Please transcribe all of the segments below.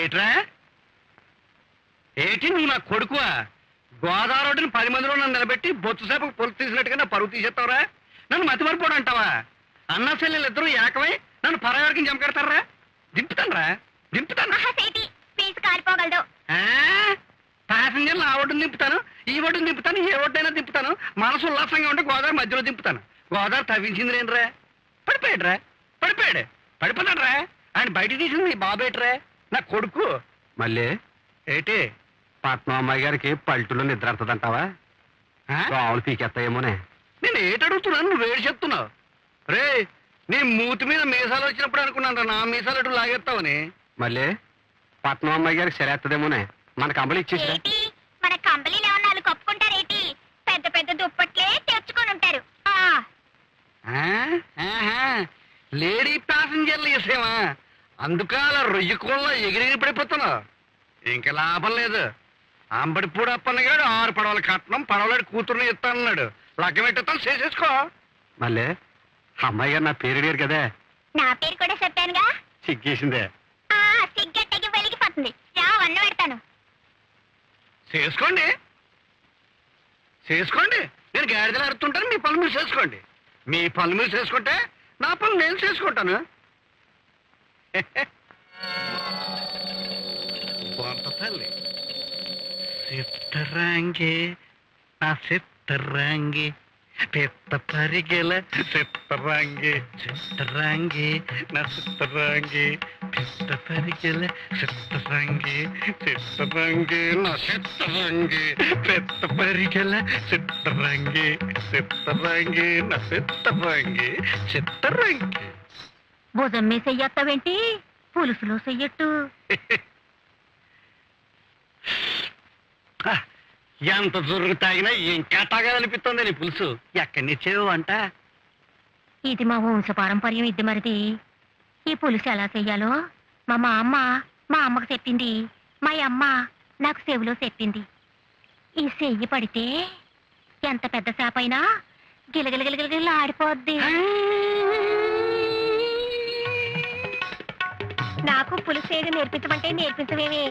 ఏట్రా ఏటి నువ్వు నా కొడుకువా? గోదావరిని 10 మందిలో నన్ను నిలబెట్టి బొత్తు సేపకు పొలుసు తీసినట్టుగా నా పరువు తీసేస్తావురా? నన్ను మతిమరిపోడు అంటావా? అన్న చెల్లెలు ఇద్దరు ఏకమై నన్ను పరాయవాడికి జమకెడతారా? దింపుతానరా, దింపుతాను. ప్యాసింజర్లు ఆ ఒడ్డును దింపుతాను, ఈ ఒడ్డును దింపుతాను, ఏ ఒడ్డైనా దింపుతాను. మనసు ఉల్లాసంగా ఉంటే గోదావరి మధ్యలో దింపుతాను. గోదావరి తవ్వించింది నేనురా. పడిపోయాడురా, పడిపోయాడు, పడిపోతాడు రా. ఆయన బయట తీసింది నీ బాబేట్రా, నా కొడుకు. మళ్ళీ ఏటి పట్నం అమ్మాయి గారికి పల్టులో నిద్ర అంతదంటావా? రావులు పీకెత్తాయేమోనే. నేను ఏటడుగుతున్నాను, నువ్వు వేడి చెప్తున్నావు. రే, నీ మూతి మీద మీసాలు వచ్చినప్పుడు అనుకున్నాను నా మీసాలు అటు లాగేస్తావని. మళ్ళీ పట్నం అమ్మాయి గారికి సరేత్తదేమోనే. మన కంపెనీ ఇచ్చేసి మన కంపెనీలో వాళ్ళు కప్పుకుంటారేటి? పెద్ద పెద్ద దుప్పట్లే తెచ్చుకొని ఉంటారు. లేడీ ప్యాసింజర్లు వేసేవా? అందుకే అలా రొయ్యకోళ్ళ ఎగిరి పడిపోతున్నావు. ఇంక లాభం లేదు. అంబడిపూడి అప్పన్నగాడు 6 పడవలు కట్నం, పడవలాడు కూతురుని ఇస్తానన్నాడు. లగ్గం పెట్టేస్తాను, చేసేసుకో. మళ్ళీ అమ్మాయి గారు నా పేరు అడిగారు కదా. నా పేరు కూడా చెప్పానుగా. సిగ్గేసిందే. సిగ్గట్టకి వెలిగిపోతుంది. అన్న పెడతాను. చేసుకోండి, చేసుకోండి. నేను గాడిదలు అడుగుతుంటాను, మీ పనులు మీరు చేసుకోండి. మీ పనులు మీరు చేసుకుంటే నా పనులు నేను చేసుకుంటాను. కొంత తల్లి చిత్తరాంగి, నా చిత్తరాంగి, పెద్ద పరిగెల చిత్తరాంగి, చిత్తరాంగి, నా చిత్తరాంగి, పెద్ద పరిగెల చిత్తరాంగి, చిత్తరాంగి, నా చిత్తరాంగి, పెద్ద పరిగెల చిత్తరాంగి, చిత్తరాంగి, నా చిత్తరాంగి, చిత్తరాంగి. భుజం మీద చెయ్యొత్తావేంటి? పులుసులో చెయ్యట్టు. ఎంత జురుగు తాగినా ఇంకా తాగాలనిపిస్తుంది నీ పులుసు. ఎక్కడి నుంచేవు అంట? ఇది మా వంశపారంపర్యం. ఇది మరిది. ఈ పులుసు ఎలా చెయ్యాలో మా అమ్మకు చెప్పింది. మా అమ్మ నాకు చెవిలో చెప్పింది. ఈ చెయ్యి పడితే ఎంత పెద్ద చేపైనా గిలగిలగిలగిల ఆడిపోద్ది. నాకు పులుసు చేయగా నేర్పించమంటే నేర్పించవేమి?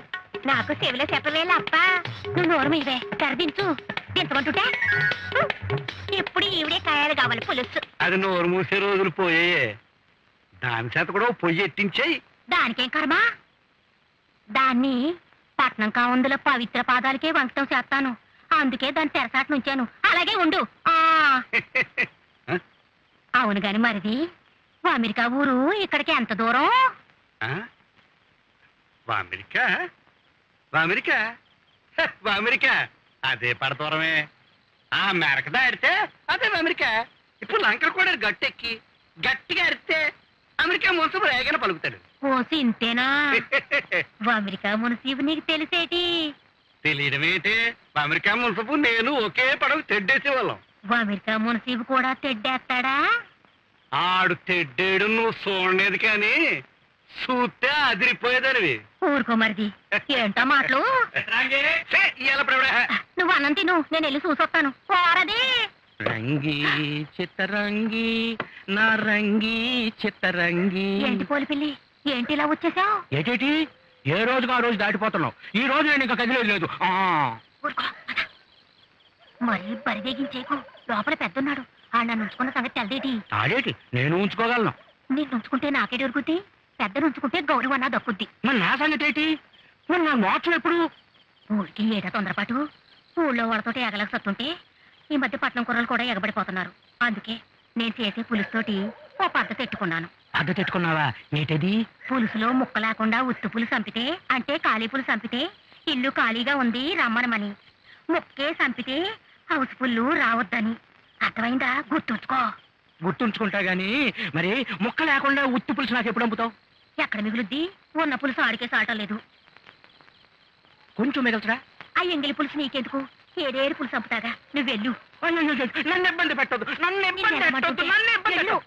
నాకు చెవిలో చెప్పవేలా అప్ప. నువ్వు నోరు మీవే తెరదించు. దించమంటుంటే ఇప్పుడు ఈవిడే కాయాలి కావాలి పులుసు. అది నోరు మూసే రోజులు పోయాయే. దాని చేత కూడా పొయ్యి ఎట్టించేయి. దానికేం కర్మ? దాన్ని పట్నం కావుందులో పవిత్ర పాదాలకే వంకటం చేస్తాను. అందుకే దాన్ని తెరసాటు నుంచాను. అలాగే ఉండు. అవును గాని మరిది, అమెరికా ఊరు ఇక్కడికి ఎంత దూరం? అమెరికా, అమెరికా, అమెరికా అదే పడతూరమే. ఆ మెరక దాడితే అదే అమెరికా. ఇప్పుడు లంకలు కూడా గట్టెక్కి గట్టిగా అరిస్తే అమెరికా మున్సిపు రేగన పలుకుతాడు. ఓసి ఇంతేనా? అమెరికా మున్సిపు నీకు తెలిసేటి? తెలియడమేంటి? అమెరికా మున్సిపు నేను ఒకే పడవ తెడ్డేసేవాళ్ళం. అమెరికా మున్సిపు కూడా తెడ్డేస్తాడా? ఆడు తెడ్డేడు నువ్వు చూడలేదు కానీ చూస్తే అదిరిపోయేదానివి. ఊరుకో మరిది, ఏంటో మాటలు. నువ్వు అన్నం తిను, నేను వెళ్ళి చూసొస్తాను. పోరది రంగి చిత్తరంగి, నా రంగి చిత్తరంగి. ఏంటి పోలి పిల్లి, ఏంటి ఇలా వచ్చేసావు? ఏటేటి? ఏ రోజుగా ఆ రోజు దాటిపోతున్నావు. ఈ రోజు నేను ఇంకా కదిలేదు లేదు. మరి బరిదేగించేకు. లోపల పెద్దన్నాడు. ఆ నన్ను ఉంచుకున్న సంగతి తెలదేటి? ఆడేటి నేను ఉంచుకోగలను. నిన్ను ఉంచుకుంటే నాకేటి దొరుకుద్ది? పెద్దను ఉంచుకుంటే గౌరవం అన్నా దక్కుద్ది. మరి నా సంగతి ఏంటి? మరి నా మోక్షం ఎప్పుడు? ఊరికి ఏటా తొందరపాటు? ఊళ్ళో వాళ్ళతోటి ఎగలకు సత్తుంటే ఈ మధ్య పట్నం కుర్రలు కూడా ఎగబడిపోతున్నారు. అందుకే నేను చేసే పులుసుతోటి ఓ పద్ధతి పెట్టుకున్నాను. పద్ధతి పెట్టుకున్నావా? ఏంటది? పులుసులో ముక్క లేకుండా ఉత్తు పులుసు చంపితే, అంటే ఖాళీ పులుసు చంపితే ఇల్లు ఖాళీగా ఉంది రమ్మనమని, ముక్కే చంపితే హౌస్ పుల్లు రావద్దని. అర్థమైందా? గుర్తుంచుకో. గుర్తుంచుకుంటా గాని మరి ముక్క లేకుండా ఉత్తి పులుసు నాకు ఎప్పుడు అమ్ముతావు? ఎక్కడ మిగులుద్ది? ఉన్న పులుసు ఆడికే సాటం లేదు. కొంచెం మిగల్చరా? ఆ ఎంగిలి పులుసు నీకెందుకు? ఏడేడు పులుసు చంపుతాగా. నువ్వు వెళ్ళు. నన్ను ఇబ్బంది పెట్టదు, నన్ను ఇబ్బంది పెట్టదు, నన్ను ఇబ్బంది పెట్టదు.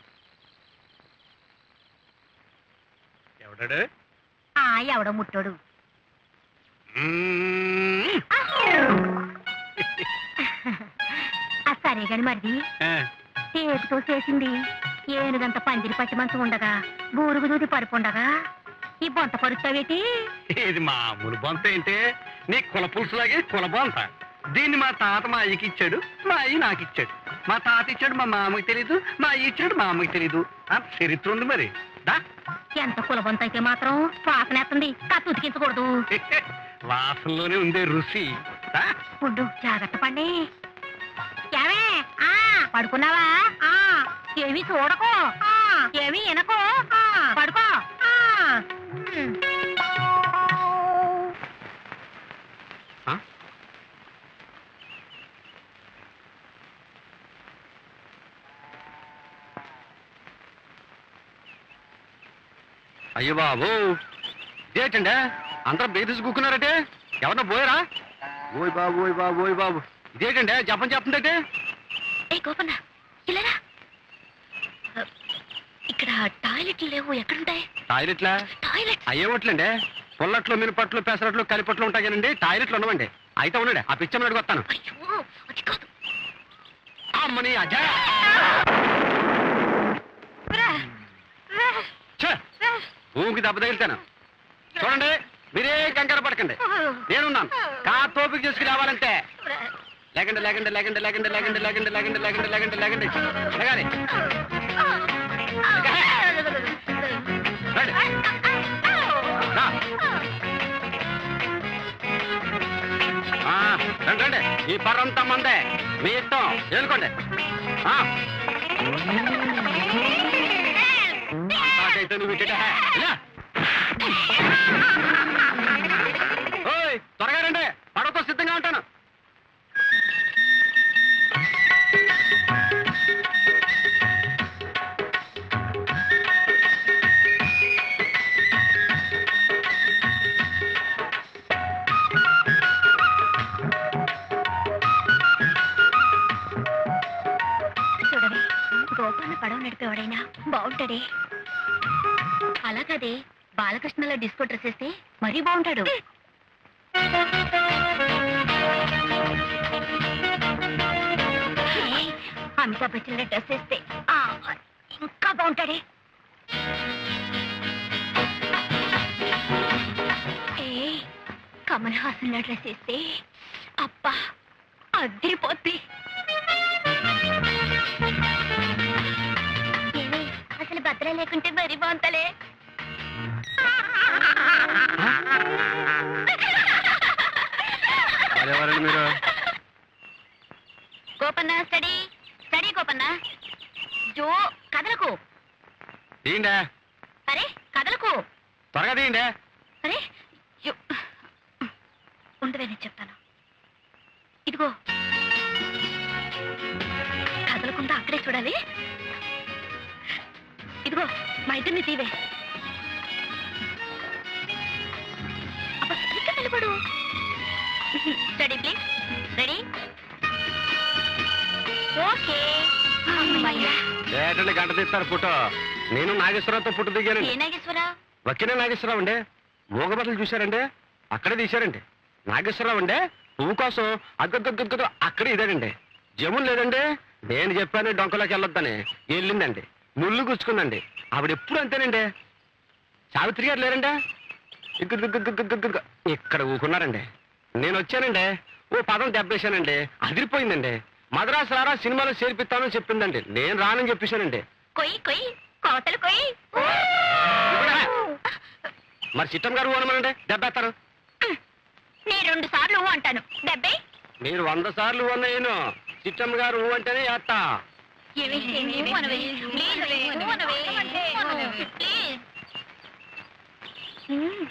ఎవడాడు? ఎవడో ముట్టోడు. సరే గాని మరిది, చేతితో చేసింది ఏనుగంత పందిరి పట్టి మంచం ఉండగా, బూరుగు దూది పరుపు ఉండగా ఈ బొంత పరుస్తావేటి? ఇది మామూలు బొంత ఏంటి? నీ కుల పులుసులాగే కుల బొంత. దీన్ని మా తాత మా అయ్యకి ఇచ్చాడు, మా అయ్య నాకు ఇచ్చాడు. మా తాత ఇచ్చాడు మా మామకి తెలీదు, మా అయ్య ఇచ్చాడు మా అమ్మకి తెలీదు. అంత చరిత్ర ఉంది మరి. దా ఎంత కుల బొంత అయితే మాత్రం వాసనేస్తుంది, కత్తి ఉతికించకూడదు. వాసనలోనే ఉందే రుచి. దా. ఫుడ్డు జాగ్రత్త పండి. ఏమే పడుకున్నావా? ఏమి చూడకు, ఏమి వినకు, పడుకో. అయ్యో బాబు, ఇదేటండి అందరూ బేదీసి కూకున్నారటే? ఎవరన్నా పోయారా? ఓయ్ బాబు ఓయ్ బాబు ఓయ్ బాబు, ఇదేటండి జపం చెప్తుందటే? ఏ గోపన్న, ఇలా ఇక్కడ టాయిలెట్లు లేవు, ఎక్కడుంటాయి టాయిలెట్లా? టాయిలెట్? అయ్యే ఓట్లండి, పుల్లట్లు మినపట్లు పెసరట్లు కలిపట్లు ఉంటాయి కదండి, టాయిలెట్లు ఉండవండి. అయితే ఉన్నాడే, ఆ పిచ్చర్ అడిగి వస్తాను. అయ్యో అది కాదు. అమ్మని అజా ఊకి దెబ్బ తగిలితాను. చూడండి, మీరే కంగారు పడకండి, నేనున్నాను. కా తోపికి చేసుకుని రావాలంటే లేకండి లేకండి లేకండి లేకండి లేకండి లేకండి లేకండి లేకండి లేకండి లేకండి లేగాలి. రండి. రా. రండి రండి, ఈ పర్రంతా మందే, మీ ఇష్టం ఏలుకోండి. అయితే నువ్వు ఓయ్ త్వరగా రండి, పడవతో సిద్ధంగా ఉంటాను. చూడవే, గోపాల పడవ నడిపేవాడైనా బాగుంటాడే. అలాగదే బాలకృష్ణలో డిస్కో డ్రెస్ వేస్తే మరీ బాగుంటాడు. అమితాబ్ బచ్చన్ డ్రెస్ వేస్తే ఇంకా బాగుంటాడే. కమల్ హాసన్ డ్రెస్ వేస్తే అబ్బా అదిరిపోద్ది. అసలు భద్ర లేకుంటే మరీ బాగుంటలే. ఎవరండి మీరు? Gopanna study study Gopanna. జో కదలకు. తీయండి. అరే కదలకు, త్వరగా తీయండి. అరే ఉండవే, నేను చెప్తాను. ఇదిగో కదలకుండా అక్కడే చూడాలి. ఇదిగో మా ఇద్దరిని తీవే. అబ్బా సరిగ్గా నిలబడు. Ready please, ready, okay. ఏటండి గంట తీస్తారు ఫోటో? నేను నాగేశ్వరరావుతో ఫోటో దిగానండి. ఏ నాగేశ్వరరావు? వచ్చిన నాగేశ్వరరావు అండి. మూగబట్టలు చూశారండి, అక్కడే తీశారండి. నాగేశ్వరరావు అండి, పువ్వు కోసం అగ్గగ్గగ్గ అక్కడే ఇదేనండి. జమున్ లేదండి, నేను చెప్పాను డొంకలోకి వెళ్ళొద్దని, వెళ్ళిందండి, ముళ్ళు గుచ్చుకుందండి. ఆవిడ ఎప్పుడు అంతేనండి. సావిత్రి గారు లేరండి, ఇక్కడ ఊకున్నారండి. నేను వచ్చానండి, ఓ పదం దెబ్బేశానండి, అదిరిపోయిందండి. మద్రాసు రారా సినిమాలో చేర్పిస్తానని చెప్పిందండి, నేను రానని చెప్పేశానండి. కొయ్యి కొయ్యి కోతలు కొయ్యి. మరి చిట్టం గారు ఓనమనండి, దెబ్బేస్తారు. నేను 2 సార్లు అంటాను, డెబ్బై. మీరు 100 సార్లు ఓనయ్యను, చిట్టం గారు అంటేనే వేస్తా. ఏమి